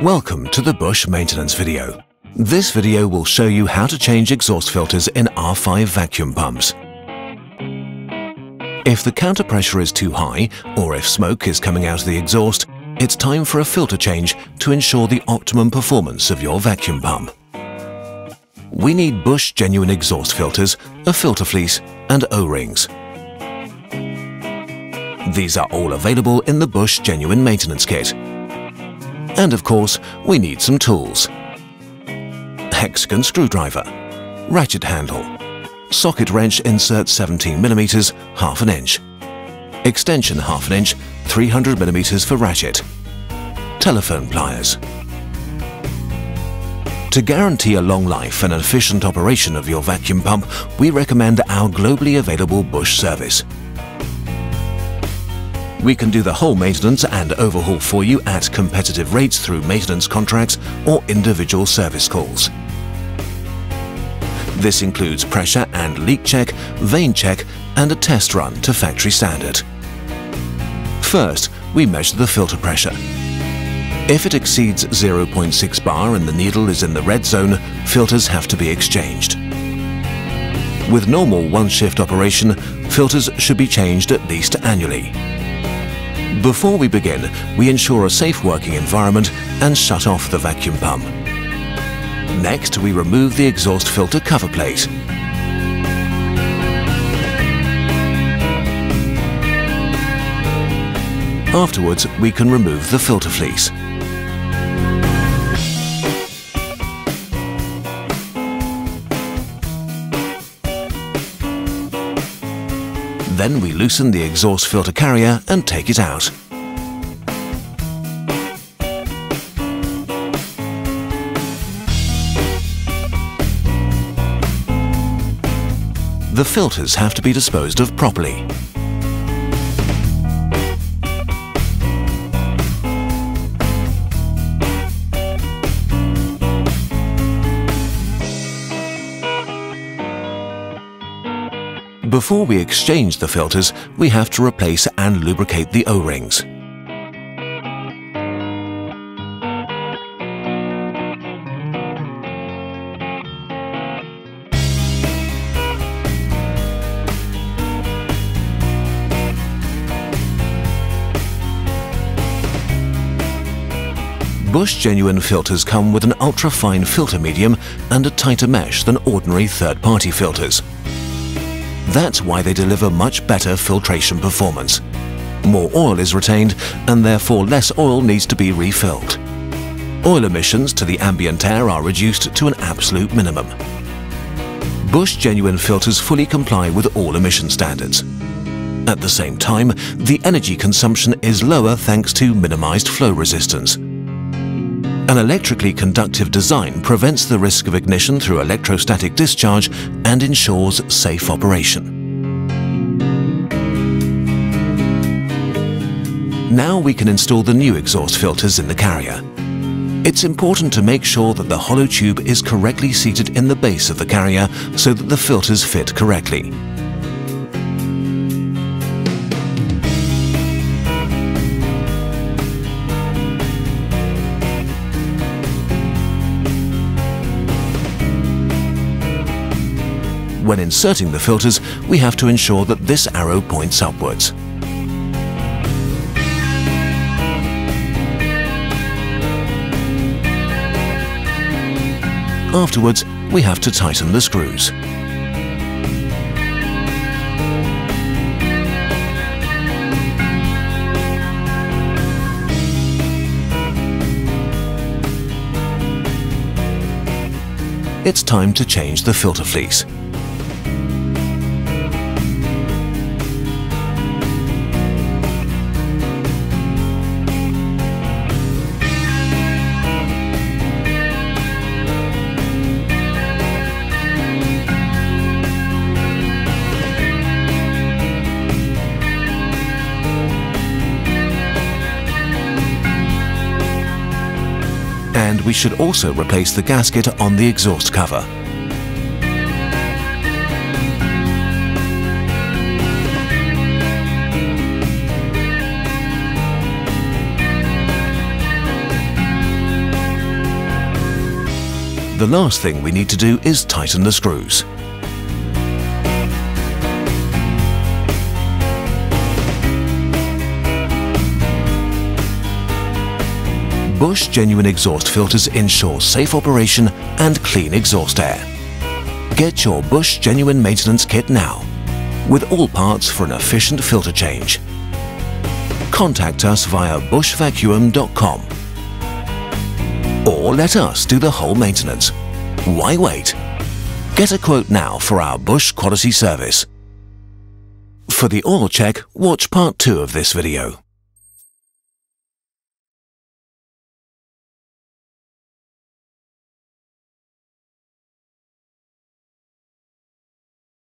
Welcome to the Bosch maintenance video. This video will show you how to change exhaust filters in R5 vacuum pumps. If the counter pressure is too high, or if smoke is coming out of the exhaust, it's time for a filter change to ensure the optimum performance of your vacuum pump. We need Bosch genuine exhaust filters, a filter fleece and O-rings. These are all available in the Bosch genuine maintenance kit. And of course, we need some tools. Hexagon screwdriver, ratchet handle, socket wrench insert 17mm, half an inch, extension half an inch, 300mm for ratchet, telephone pliers. To guarantee a long life and efficient operation of your vacuum pump, we recommend our globally available Bosch service. We can do the whole maintenance and overhaul for you at competitive rates through maintenance contracts or individual service calls. This includes pressure and leak check, vane check and a test run to factory standard. First, we measure the filter pressure. If it exceeds 0.6 bar and the needle is in the red zone, filters have to be exchanged. With normal one-shift operation, filters should be changed at least annually. Before we begin, we ensure a safe working environment and shut off the vacuum pump. Next, we remove the exhaust filter cover plate. Afterwards, we can remove the filter fleece. Then we loosen the exhaust filter carrier and take it out. The filters have to be disposed of properly. Before we exchange the filters, we have to replace and lubricate the O-rings. Bosch genuine filters come with an ultra-fine filter medium and a tighter mesh than ordinary third-party filters. That's why they deliver much better filtration performance. More oil is retained and therefore less oil needs to be refilled. Oil emissions to the ambient air are reduced to an absolute minimum. Bosch genuine filters fully comply with all emission standards. At the same time, the energy consumption is lower thanks to minimized flow resistance. An electrically conductive design prevents the risk of ignition through electrostatic discharge and ensures safe operation. Now we can install the new exhaust filters in the carrier. It's important to make sure that the hollow tube is correctly seated in the base of the carrier so that the filters fit correctly. When inserting the filters, we have to ensure that this arrow points upwards. Afterwards, we have to tighten the screws. It's time to change the filter fleece. And we should also replace the gasket on the exhaust cover. the last thing we need to do is tighten the screws. Bosch Genuine exhaust filters ensure safe operation and clean exhaust air. Get your Bosch Genuine maintenance kit now, with all parts for an efficient filter change. Contact us via boschvacuum.com or let us do the whole maintenance. Why wait? Get a quote now for our Bosch quality service. For the oil check, watch part 2 of this video.